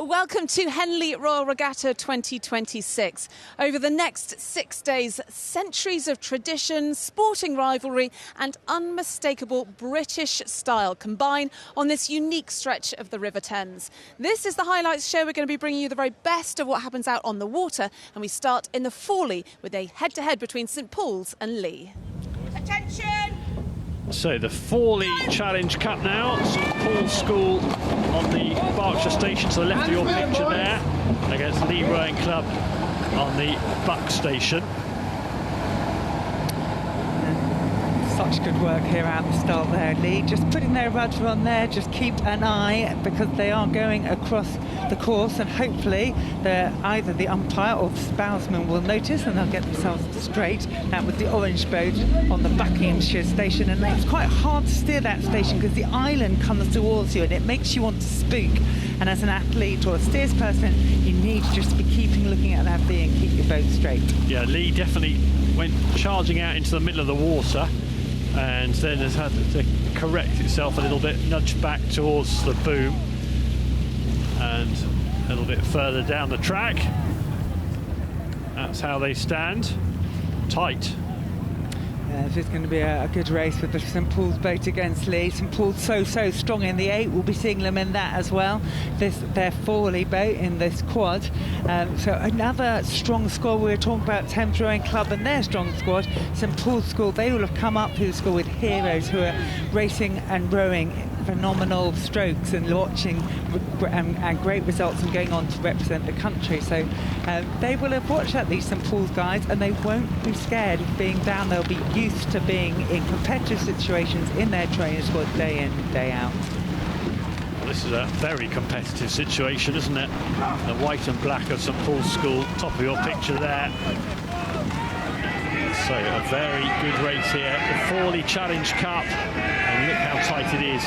Welcome to Henley Royal Regatta 2026. Over the next 6 days, centuries of tradition, sporting rivalry and unmistakable British style combine on this unique stretch of the River Thames. This is the highlights show. We're going to be bringing you the very best of what happens out on the water, and we start in the Fawley with a head-to-head between St Paul's and Lee. Attention! So the Fawley Challenge Cup now, St Paul's School on the Berkshire Station to the left of your picture there, against Lea Rowing Club on the Buck Station. Such good work here at the start there, Lee. Just putting their rudder on there, just keep an eye, because they are going across the course, and hopefully either the umpire or the spowsman will notice and they'll get themselves straight. That was the orange boat on the Buckinghamshire station, and it's quite hard to steer that station because the island comes towards you and it makes you want to spook. And as an athlete or a steers person, you need to just be looking at that V and keep your boat straight. Yeah, Lee definitely went charging out into the middle of the water, and then has had to correct itself a little bit, nudge back towards the boom and a little bit further down the track. That's how they stand. Tight. This is going to be a good race with the St Paul's boat against Lee. St Paul's so strong in the 8. We'll be seeing them in that as well. Their Fawley boat in this quad. So another strong squad. We were talking about Thames Rowing Club and their strong squad. St Paul's School, they will have come up through the school with heroes who are racing and rowing phenomenal strokes and watching and great results and going on to represent the country. So they will have watched at these St Paul's guys, and they won't be scared of being down. They'll be used to being in competitive situations in their training squad day in, day out. Well, this is a very competitive situation, isn't it? The white and black of St Paul's School, top of your picture there. So a very good race here, the Fawley Challenge Cup, and look how tight it is.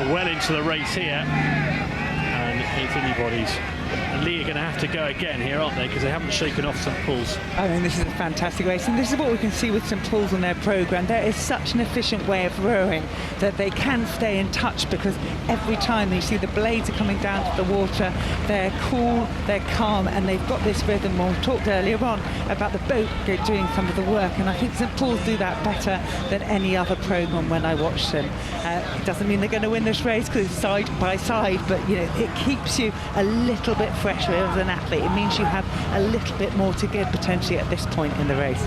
We're well into the race here, and it's anybody's. And Lee are going to have to go again here, aren't they? Because they haven't shaken off St Paul's. I mean, this is a fantastic race, and this is what we can see with St Paul's on their programme. There is such an efficient way of rowing that they can stay in touch, because every time you see the blades are coming down to the water, they're cool, they're calm, and they've got this rhythm. We talked earlier on about the boat doing some of the work, and I think St Paul's do that better than any other programme when I watch them. It doesn't mean they're going to win this race because it's side by side, but you know, it keeps you a little bit fresher as an athlete. It means you have a little bit more to give potentially at this point in the race.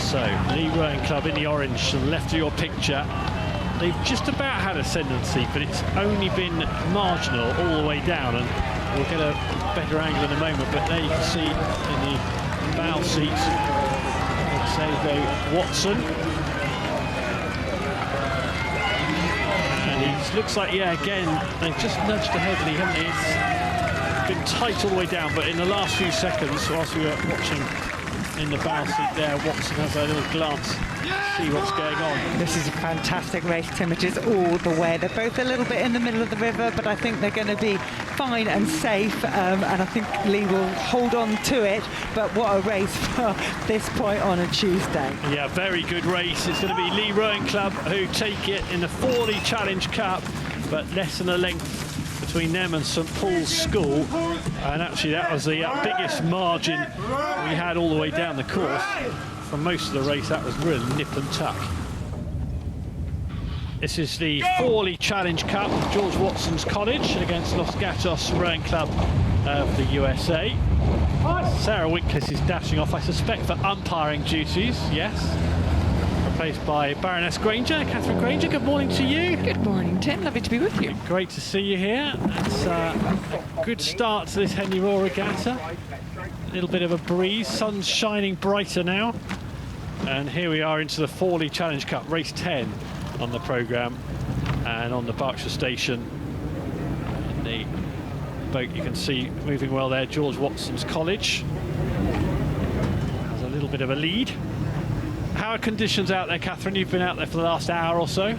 So Lea Rowing Club in the orange to the left of your picture. They've just about had ascendancy, but it's only been marginal all the way down, and we'll get a better angle in a moment. But there you can see in the bow seat, say go Watson. It looks like, yeah, again, they've just nudged ahead, Lee, haven't they? It's been tight all the way down, but in the last few seconds, whilst we were watching in the bow seat there, Watson has a little glance to see what's going on. This is a fantastic race, Tim. It is all the way. They're both a little bit in the middle of the river, but I think they're going to be fine and safe, and I think Lee will hold on to it. But what a race for this point on a Tuesday. Yeah, very good race. It's going to be Lea Rowing Club who take it in the Fawley Challenge Cup, but less than a length between them and St Paul's School, and actually that was the biggest margin we had all the way down the course. For most of the race, that was really nip and tuck. This is the Fawley Challenge Cup, George Watson's College against Los Gatos Rowing Club of the USA. Sarah Winklis is dashing off, I suspect, for umpiring duties, yes. Replaced by Baroness Granger, Catherine Granger. Good morning to you. Good morning, Tim. Lovely to be with you. Great to see you here. It's a good start to this Henley Royal Regatta. A little bit of a breeze, sun's shining brighter now. And here we are into the Fawley Challenge Cup, race 10 on the programme, and on the Berkshire Station. And the boat you can see moving well there, George Watson's College. Has a little bit of a lead. How are conditions out there, Catherine? You've been out there for the last hour or so.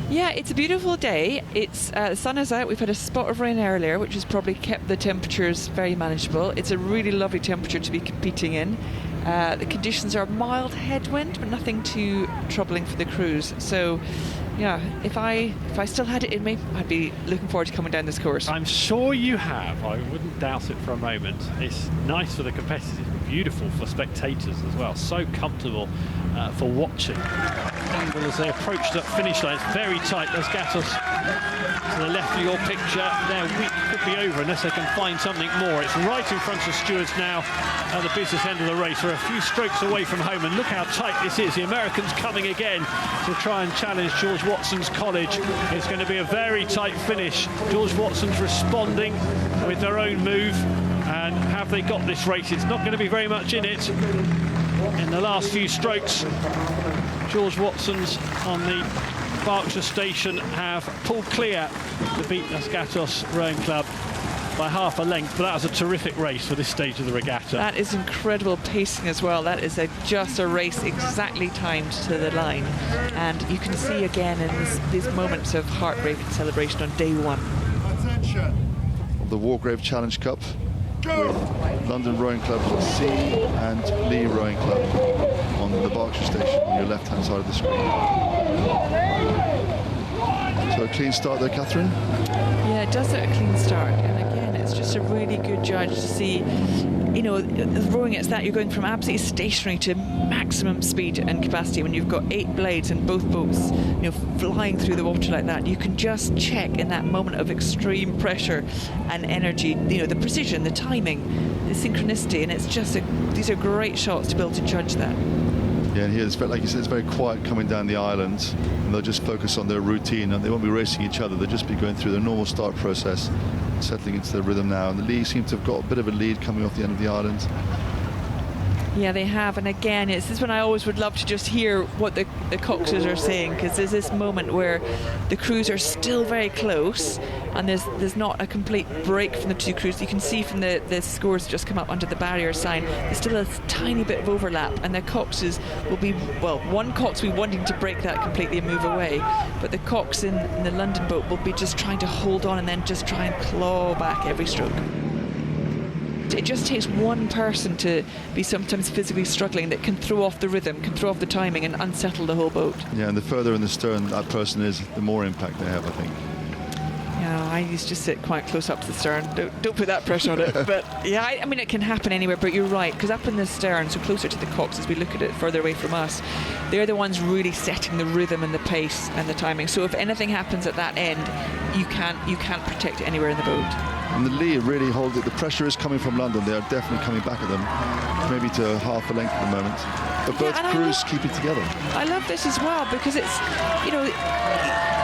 Yeah, it's a beautiful day. It's the sun is out. We've had a spot of rain earlier, which has probably kept the temperatures very manageable. It's a really lovely temperature to be competing in. The conditions are mild headwind, but nothing too troubling for the crews. So, yeah, if I still had it in me, I'd be looking forward to coming down this course. I'm sure you have. I wouldn't doubt it for a moment. It's nice for the competitors, beautiful for spectators as well. So comfortable for watching. Well, as they approach that finish line, it's very tight. There's Gatos to the left of your picture. Their week could be over unless they can find something more. It's right in front of Stewart's now at the business end of the race. We're a few strokes away from home, and look how tight this is. The Americans coming again to try and challenge George Watson's College. It's going to be a very tight finish. George Watson's responding with their own move, and have they got this race? It's not going to be very much in it in the last few strokes. George Watson's on the Berkshire station have pulled clear to beat Gatos Rowing Club by half a length, but that was a terrific race for this stage of the regatta. That is incredible pacing as well. That is just a race exactly timed to the line, and you can see again in these moments of heartbreak and celebration on day one. Attention! The Wargrave Challenge Cup with London Rowing Club C and Lea Rowing Club on the Berkshire station on your left-hand side of the screen. So a clean start there, Catherine? Yeah, it does look a clean start, and again, it's just a really good judge to see, you know, rowing it's that you're going from absolutely stationary to maximum speed and capacity. When you've got 8 blades in both boats, you know, flying through the water like that, you can just check in that moment of extreme pressure and energy, you know, the precision, the timing, the synchronicity, and it's just these are great shots to be able to judge that. Yeah, and here, it's, like you said, it's very quiet coming down the island, and they'll just focus on their routine, and they won't be racing each other. They'll just be going through their normal start process, settling into their rhythm now. And the Lea seem to have got a bit of a lead coming off the end of the island. Yeah, they have, and again, this is when I always would love to just hear what the coxers are saying, because there's this moment where the crews are still very close, and there's not a complete break from the two crews. You can see from the scores just come up under the barrier sign, there's still a tiny bit of overlap, and the coxes will be, well, one cox will be wanting to break that completely and move away, but the cox in the London boat will be just trying to hold on and then just try and claw back every stroke. It just takes one person to be sometimes physically struggling that can throw off the rhythm, can throw off the timing and unsettle the whole boat. Yeah, and the further in the stern that person is, the more impact they have, I think. Yeah, I used to sit quite close up to the stern. Don't put that pressure on it. But yeah, I mean, it can happen anywhere, but you're right, because up in the stern, so closer to the cox as we look at it further away from us, they're the ones really setting the rhythm and the pace and the timing. So if anything happens at that end, you can't protect it anywhere in the boat. And the Lea really hold it. The pressure is coming from London. They are definitely coming back at them, maybe to half a length at the moment. But both crews keep it together. I love this as well, because it's, you know,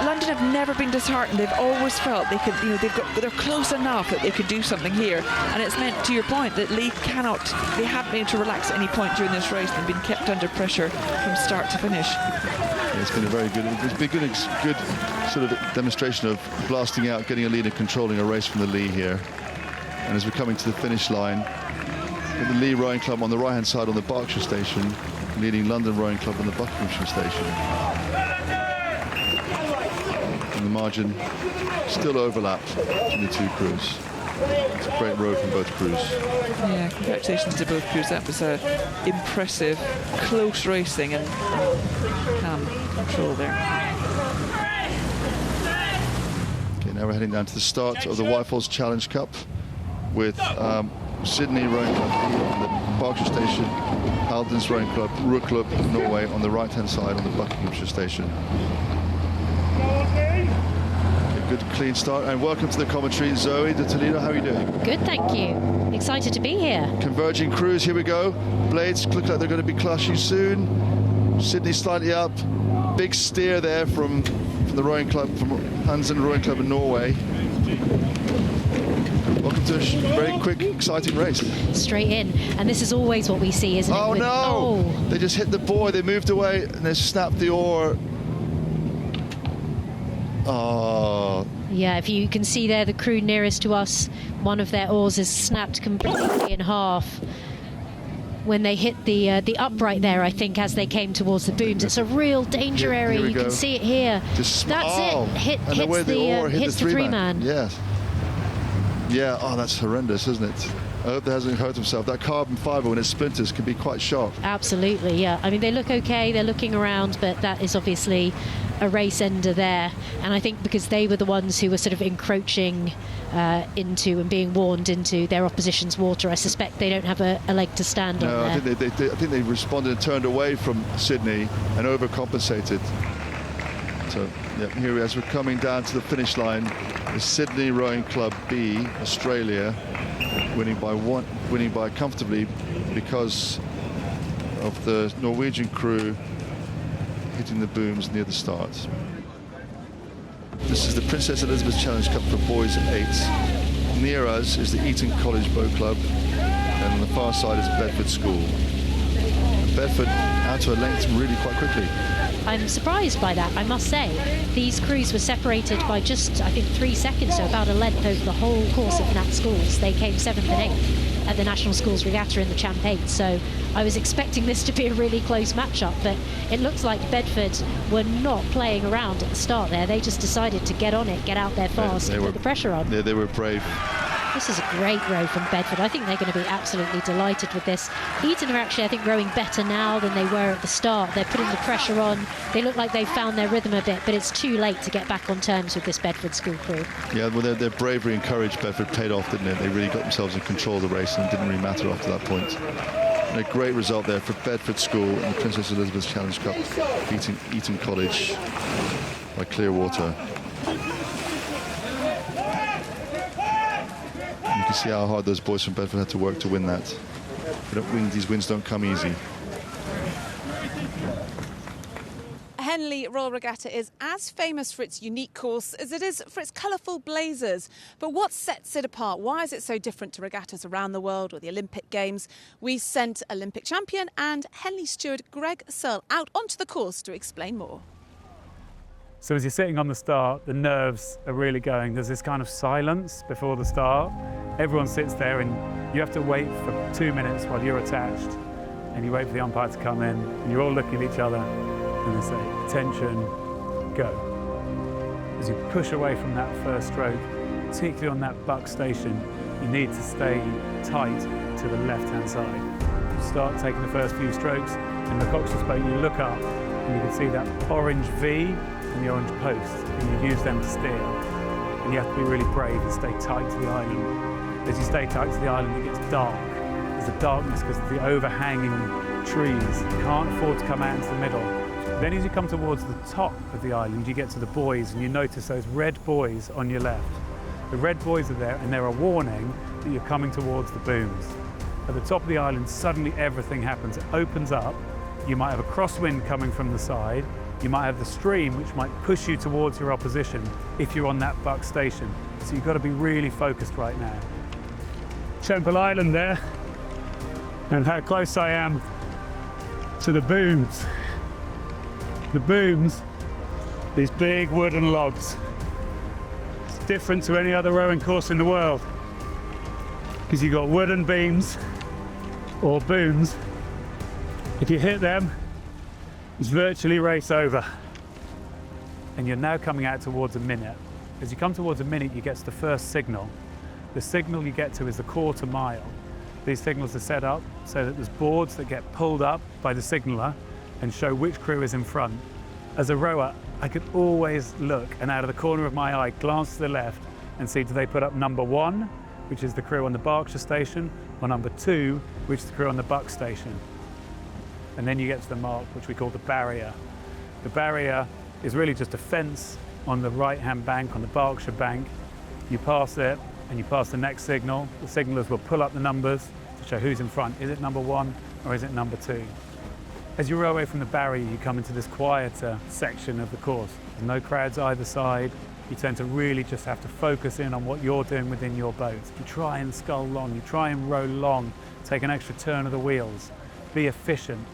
London have never been disheartened. They've always felt they could, you know, they're close enough that they could do something here. And it's meant, to your point, that Lea they haven't been able to relax at any point during this race. They've been kept under pressure from start to finish. Yeah, it's been a very good, good sort of demonstration of blasting out, getting a lead and controlling a race from the Lea here. And as we're coming to the finish line, with the Lea Rowing Club on the right-hand side on the Berkshire station, leading London Rowing Club on the Buckinghamshire station. And the margin still overlap between the two crews. It's a great row from both crews. Yeah, congratulations to both crews. That was impressive, close racing and calm control there. Okay, now we're heading down to the start of the Wyfold Challenge Cup with Sydney Rowing Club on the Berkshire station, Haldens Rowing Club, Rook Club, Norway on the right-hand side on the Buckinghamshire station. Good clean start, and welcome to the commentary, Zoe de Toledo. How are you doing? Good, thank you. Excited to be here. Converging crews, here we go. Blades look like they're going to be clashing soon. Sydney slightly up. Big steer there from the rowing club, from Hansen Rowing Club in Norway. Welcome to a very quick, exciting race. Straight in, and this is always what we see, isn't it? Oh no! They just hit the buoy, they moved away, and they snapped the oar. Oh. Yeah, if you can see there, the crew nearest to us, one of their oars is snapped completely in half when they hit the upright there, I think, as they came towards the booms. It's a real danger area. You can see it here. That's it. Hits the three-man. Yes. Yeah, oh, that's horrendous, isn't it? I hope that hasn't hurt himself. That carbon fibre, when it splinters, can be quite sharp. Absolutely, yeah. I mean, they look okay, they're looking around, but that is obviously a race ender there. And I think because they were the ones who were sort of encroaching into and being warned into their opposition's water, I suspect they don't have a leg to stand on there. I think they responded and turned away from Sydney and overcompensated. So, yeah, here we are. As we're coming down to the finish line, the Sydney Rowing Club B, Australia, winning by comfortably because of the Norwegian crew hitting the booms near the start. This is the Princess Elizabeth Challenge Cup for boys at 8. Near us is the Eton College Boat Club, and on the far side is Bedford School. And Bedford out to a length really quite quickly. I'm surprised by that, I must say. These crews were separated by just, I think, 3 seconds, so about a length over the whole course of Nat Schools. They came 7th and 8th at the National Schools Regatta in the Champ 8, so I was expecting this to be a really close matchup, but it looks like Bedford were not playing around at the start there. They just decided to get on it, get out there fast, and put the pressure on. Yeah, they were brave. This is a great row from Bedford. I think they're going to be absolutely delighted with this. Eton are actually, I think, rowing better now than they were at the start. They're putting the pressure on. They look like they've found their rhythm a bit, but it's too late to get back on terms with this Bedford School crew. Yeah, well, their bravery and courage, Bedford, paid off, didn't it? They really got themselves in control of the race, and it didn't really matter after that point. And a great result there for Bedford School in the Princess Elizabeth Challenge Cup, beating Eton College by Clearwater. You can see how hard those boys from Bedford had to work to win that. These wins don't come easy. Henley Royal Regatta is as famous for its unique course as it is for its colourful blazers. But what sets it apart? Why is it so different to regattas around the world or the Olympic Games? We sent Olympic champion and Henley steward Greg Sull out onto the course to explain more. So as you're sitting on the start, the nerves are really going. There's this kind of silence before the start. Everyone sits there and you have to wait for 2 minutes while you're attached, and you wait for the umpire to come in, and you're all looking at each other and they say, attention, go. As you push away from that first stroke, particularly on that buck station, you need to stay tight to the left-hand side. You start taking the first few strokes, in the coxswain's boat you look up and you can see that orange V and the orange post, and you use them to steer. And you have to be really brave and stay tight to the island. As you stay tight to the island, it gets dark. There's a darkness because of the overhanging trees. You can't afford to come out into the middle. Then as you come towards the top of the island, you get to the buoys and you notice those red buoys on your left. The red buoys are there and they're a warning that you're coming towards the booms. At the top of the island, suddenly everything happens. It opens up. You might have a crosswind coming from the side. You might have the stream, which might push you towards your opposition if you're on that buck station. So you've got to be really focused right now. Temple Island there, and how close I am to the booms. The booms, these big wooden logs. It's different to any other rowing course in the world because you've got wooden beams or booms. If you hit them, it's virtually race over. And you're now coming out towards a minute. As you come towards a minute, you get to the first signal. The signal you get to is the quarter mile. These signals are set up so that there's boards that get pulled up by the signaller and show which crew is in front. As a rower, I could always look and out of the corner of my eye, glance to the left and see, do they put up number 1, which is the crew on the Berkshire station, or number 2, which is the crew on the Buck station. And then you get to the mark, which we call the barrier. The barrier is really just a fence on the right-hand bank, on the Berkshire bank. You pass it, and you pass the next signal. The signallers will pull up the numbers to show who's in front. Is it number 1 or is it number 2? As you row away from the barrier, you come into this quieter section of the course. There's no crowds either side. You tend to really just have to focus in on what you're doing within your boat. You try and scull long, you try and row long, take an extra turn of the wheels, be efficient.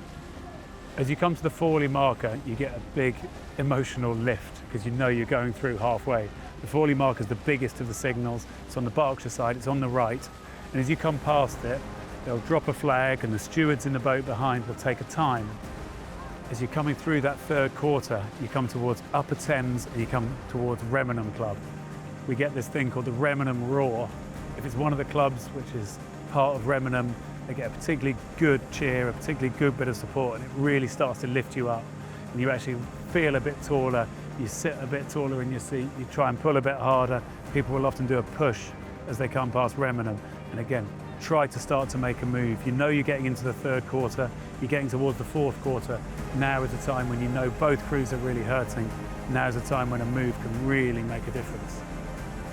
As you come to the Fawley marker, you get a big emotional lift because you know you're going through halfway. The Fawley marker is the biggest of the signals. It's on the Berkshire side, it's on the right. And as you come past it, they'll drop a flag and the stewards in the boat behind will take a time. As you're coming through that third quarter, you come towards Upper Thames and you come towards Remenham Club. We get this thing called the Remenham Roar. If it's one of the clubs which is part of Remenham, they get a particularly good cheer, a particularly good bit of support, and it really starts to lift you up. And you actually feel a bit taller, you sit a bit taller in your seat, you try and pull a bit harder. People will often do a push as they come past Remenham. And again, try to start to make a move. You know you're getting into the third quarter, you're getting towards the fourth quarter. Now is the time when you know both crews are really hurting. Now is the time when a move can really make a difference.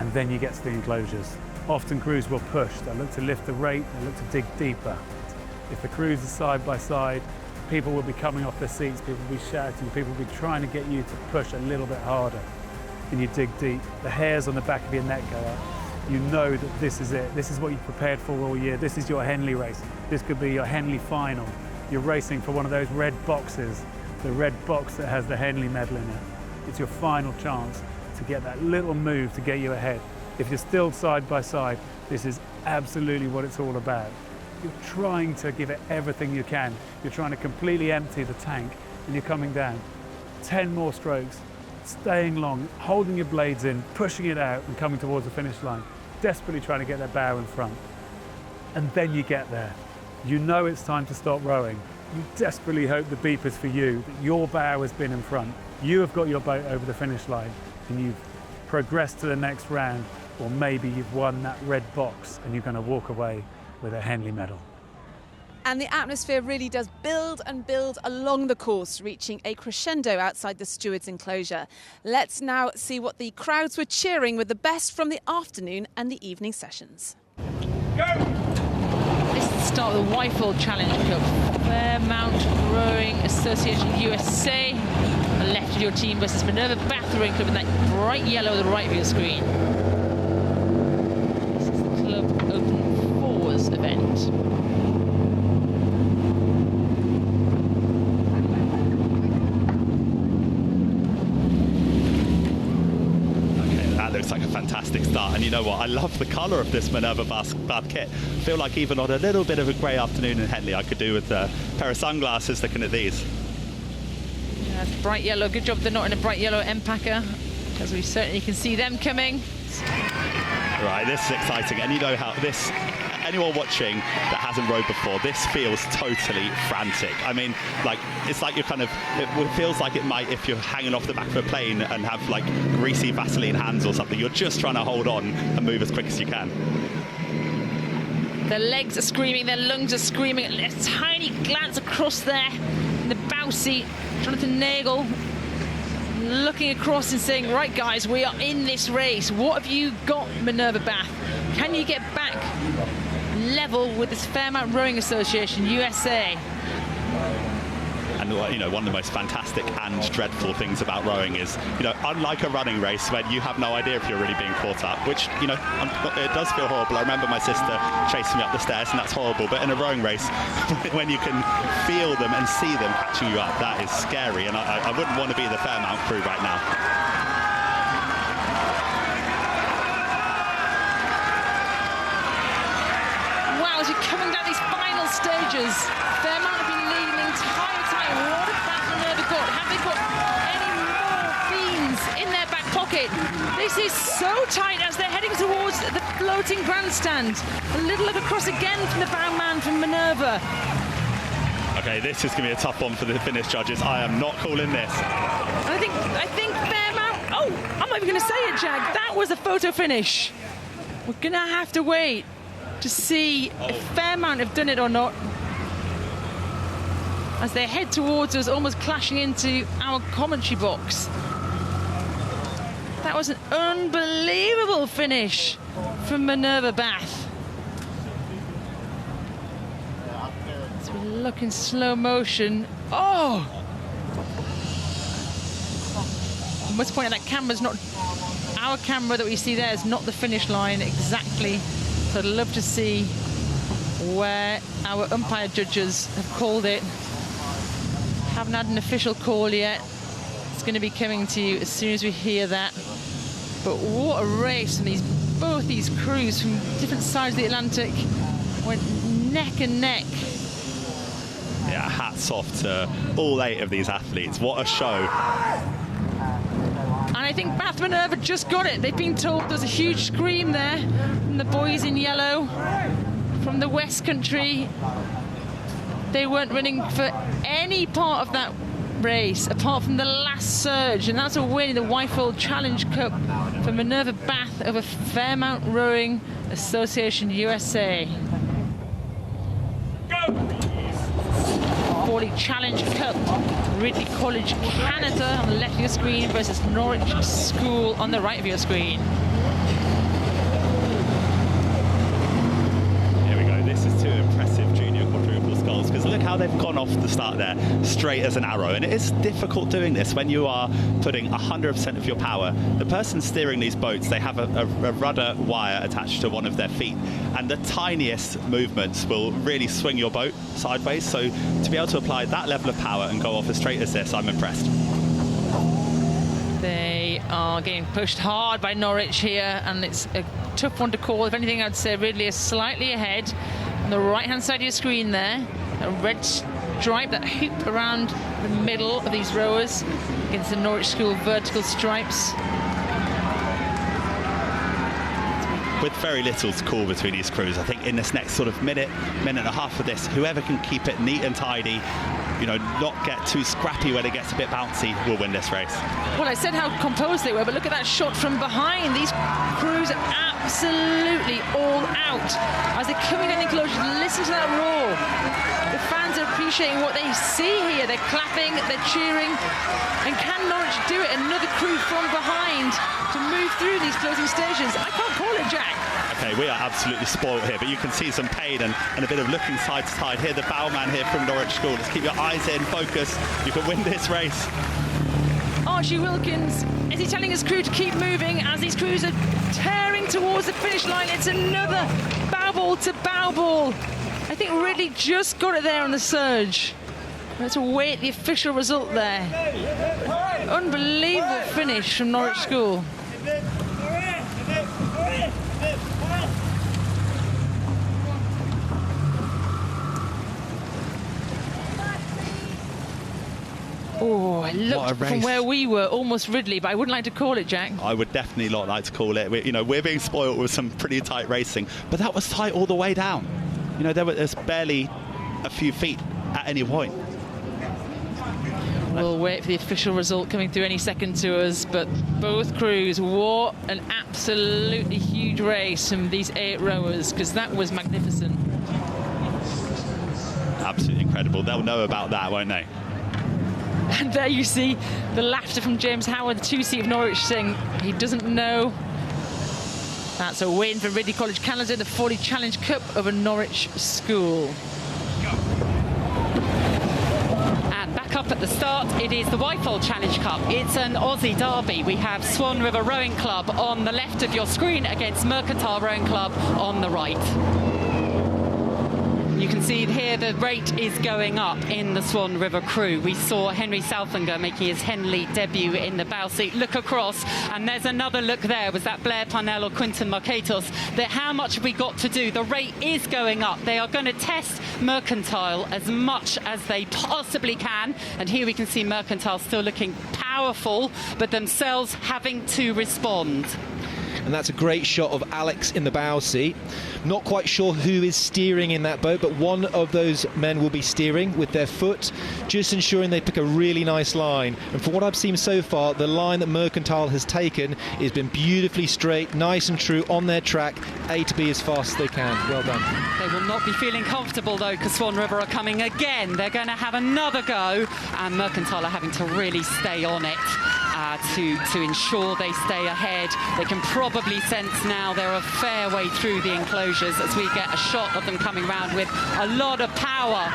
And then you get to the enclosures. Often crews will push, they'll look to lift the rate, they'll look to dig deeper. If the crews are side by side, people will be coming off their seats, people will be shouting, people will be trying to get you to push a little bit harder. And you dig deep, the hairs on the back of your neck go up. You know that this is it, this is what you've prepared for all year, this is your Henley race, this could be your Henley final. You're racing for one of those red boxes, the red box that has the Henley medal in it. It's your final chance to get that little move to get you ahead. If you're still side by side, this is absolutely what it's all about. You're trying to give it everything you can. You're trying to completely empty the tank and you're coming down. 10 more strokes, staying long, holding your blades in, pushing it out and coming towards the finish line, desperately trying to get that bow in front. And then you get there. You know it's time to stop rowing. You desperately hope the beep is for you, that your bow has been in front. You have got your boat over the finish line and you've progressed to the next round, or maybe you've won that red box and you're going to walk away with a Henley medal. And the atmosphere really does build and build along the course, reaching a crescendo outside the Stewards' enclosure. Let's now see what the crowds were cheering with the best from the afternoon and the evening sessions. Go! This is the start of the Wyfold Challenge Cup. Fairmount Rowing Association USA. On the left of your team versus Minerva Bath Rowing Club in that bright yellow on the right of your screen. This is the Club Open Fours event. Looks like a fantastic start, and you know what, I love the colour of this Minerva bath kit. I feel like even on a little bit of a grey afternoon in Henley I could do with a pair of sunglasses looking at these. Yeah, it's bright yellow. Good job they're not in a bright yellow empacker, because we certainly can see them coming. Right, this is exciting, and you know how this, anyone watching that hasn't rowed before, this feels totally frantic. I mean, like, it's like you're kind of, it feels like it might if you're hanging off the back of a plane and have like greasy Vaseline hands or something. You're just trying to hold on and move as quick as you can. Their legs are screaming, their lungs are screaming. A tiny glance across there in the bow seat. Jonathan Nagel looking across and saying, right guys, we are in this race. What have you got, Minerva Bath? Can you get back level with this Fairmount Rowing Association USA? And you know, one of the most fantastic and dreadful things about rowing is, you know, unlike a running race when you have no idea if you're really being caught up, which, you know, it does feel horrible. I remember my sister chasing me up the stairs and that's horrible, but in a rowing race, when you can feel them and see them catching you up, that is scary, and I wouldn't want to be the Fairmount crew right now. Wow, as you're coming down these final stages, Fairmount have been leading the entire time. What have Minerva got? Have they got any more beans in their back pocket? This is so tight as they're heading towards the floating grandstand. A little look across again from the bowman from Minerva. Okay, this is going to be a tough one for the finish judges. I am not calling this. I think Fairmount. Oh, I'm not even going to say it, Jack. That was a photo finish. We're going to have to wait to see if Fairmount have done it or not, as they head towards us, almost clashing into our commentary box. That was an unbelievable finish from Minerva Bath. So we look in slow motion. Oh! I must point out that camera's not, our camera that we see there is not the finish line exactly. So I'd love to see where our umpire judges have called it. Haven't had an official call yet. It's going to be coming to you as soon as we hear that. But what a race from both these crews from different sides of the Atlantic. Went neck and neck. Yeah, hats off to all 8 of these athletes. What a show. And I think Bath Minerva just got it. They've been told there's a huge scream there from the boys in yellow from the West Country. They weren't running for any part of that race apart from the last surge, and that's a win in the Wyfold Challenge Cup for Minerva Bath over Fairmount Rowing Association USA. Fawley Challenge Cup, Ridley College, Canada on the left of your screen versus Norwich School on the right of your screen. Here we go. This is two impressive junior quadruple sculls, because look how they've gone off the start there, straight as an arrow. And it is difficult doing this when you are putting 100% of your power. The person steering these boats, they have a rudder wire attached to one of their feet, and the tiniest movements will really swing your boat sideways. So to be able to apply that level of power and go off as straight as this, I'm impressed. They are getting pushed hard by Norwich here, and it's a tough one to call. If anything, I'd say Ridley is slightly ahead. On the right-hand side of your screen there, a red stripe, that hoop around the middle of these rowers against the Norwich School vertical stripes. With very little to call between these crews, I think in this next sort of minute and a half of this, whoever can keep it neat and tidy, you know, not get too scrappy when it gets a bit bouncy, will win this race. Well, I said how composed they were, but look at that shot from behind. These crews are absolutely all out. As they're coming in the enclosure, listen to that roar. The fans are appreciating what they see here. They're clapping, they're cheering. And can Norwich do it? Another crew from behind to move through these closing stations. I can't call it, Jack. Okay, we are absolutely spoiled here, but you can see some pain and a bit of looking side to side here. The bowman here from Norwich School. Let's keep your eyes in, focus. You can win this race. Archie Wilkins, is he telling his crew to keep moving as these crews are tearing towards the finish line? It's another bow ball to bow ball. I think Ridley just got it there on the surge. Let's wait the official result there. Unbelievable finish from Norwich School. Oh, it looked from where we were almost Ridley, but I wouldn't like to call it, Jack. I would definitely not like to call it. We're being spoiled with some pretty tight racing, but that was tight all the way down. You know, there's barely a few feet at any point. We'll wait for the official result coming through any second to us, but both crews, what an absolutely huge race from these 8 rowers, because that was magnificent. Absolutely incredible. They'll know about that, won't they? And there you see the laughter from James Howard, the 2C of Norwich, saying he doesn't know. That's a win for Ridley College Canada, the Fawley Challenge Cup over Norwich School. Up at the start, it is the Wyfold Challenge Cup. It's an Aussie derby. We have Swan River Rowing Club on the left of your screen against Mercantile Rowing Club on the right. You can see here the rate is going up in the Swan River crew. We saw Henry Southlinger making his Henley debut in the bow seat. Look across, and there's another look there. Was that Blair Parnell or Quinton Marcatos? How much have we got to do? The rate is going up. They are going to test Mercantile as much as they possibly can. And here we can see Mercantile still looking powerful, but themselves having to respond. And that's a great shot of Alex in the bow seat. Not quite sure who is steering in that boat, but one of those men will be steering with their foot, just ensuring they pick a really nice line. And from what I've seen so far, the line that Mercantile has taken has been beautifully straight, nice and true on their track, A to B as fast as they can. Well done. They will not be feeling comfortable though, because Swan River are coming again. They're going to have another go, and Mercantile are having to really stay on it to ensure they stay ahead. They can probably sense now they're a fair way through the enclosures as we get a shot of them coming round with a lot of power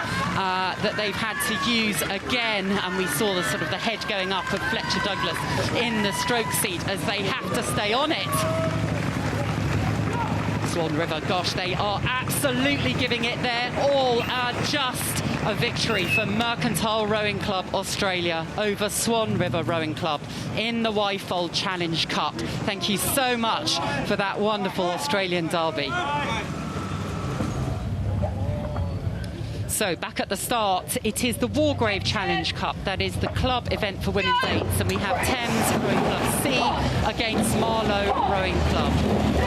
that they've had to use again. And we saw the sort of the head going up of Fletcher Douglas in the stroke seat as they have to stay on it. Swan River, gosh, they are absolutely giving it their all. Just a victory for Mercantile Rowing Club Australia over Swan River Rowing Club in the Wyfold Challenge Cup. Thank you so much for that wonderful Australian derby. So back at the start, it is the Wargrave Challenge Cup. That is the club event for women's eights. And we have Thames Rowing Club C against Marlow Rowing Club.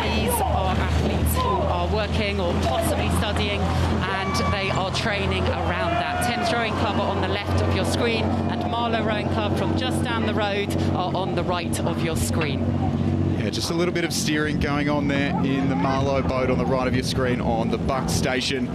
These are athletes who are working or possibly studying, and they are training around that. Thames Rowing Club are on the left of your screen, and Marlow Rowing Club from just down the road are on the right of your screen. Yeah, just a little bit of steering going on there in the Marlow boat on the right of your screen on the buck station.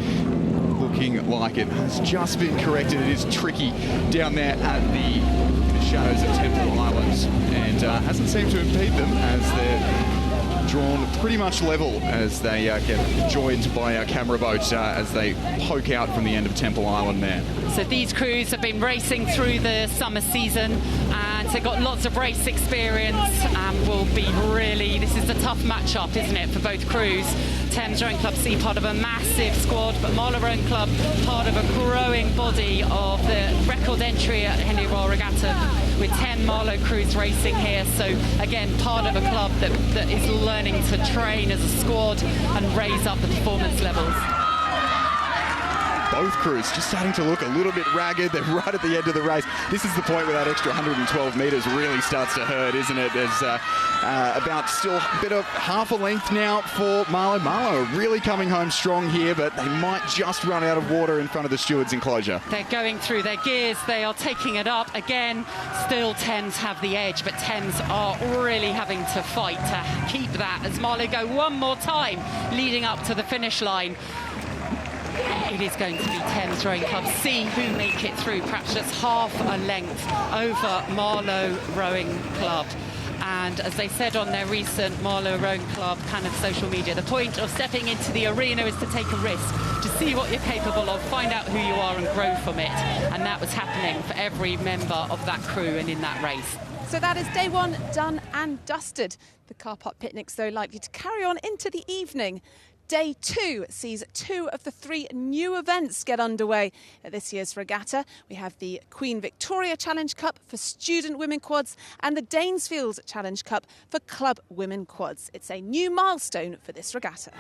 Looking like it has just been corrected. It is tricky down there at the shadows of Temple Islands, and hasn't seemed to impede them as they're drawn pretty much level as they get joined by our camera boat as they poke out from the end of Temple Island there. So these crews have been racing through the summer season, and they've got lots of race experience, and will be really, this is a tough match-up, isn't it, for both crews. Thames Rowing Club C, part of a massive squad, but Marlow Rowing Club, part of a growing body of the record entry at Henley Royal Regatta, with 10 Marlow crews racing here. So again, part of a club that is learning to train as a squad and raise up the performance levels. Both crews just starting to look a little bit ragged. They're right at the end of the race. This is the point where that extra 112 metres really starts to hurt, isn't it? There's about still a bit of half a length now for Marlow. Marlow are really coming home strong here, but they might just run out of water in front of the steward's enclosure. They're going through their gears. They are taking it up. Again, still Thames have the edge, but Thames are really having to fight to keep that as Marlow go one more time leading up to the finish line. It is going to be Thames Rowing Club C who make it through, perhaps just half a length over Marlow Rowing Club. And as they said on their recent Marlow Rowing Club kind of social media, the point of stepping into the arena is to take a risk, to see what you're capable of, find out who you are and grow from it. And that was happening for every member of that crew and in that race. So that is day one done and dusted. The car park picnics, though, likely to carry on into the evening. Day two sees two of the three new events get underway at this year's regatta. We have the Queen Victoria Challenge Cup for student women quads and the Danesfield Challenge Cup for club women quads. It's a new milestone for this regatta.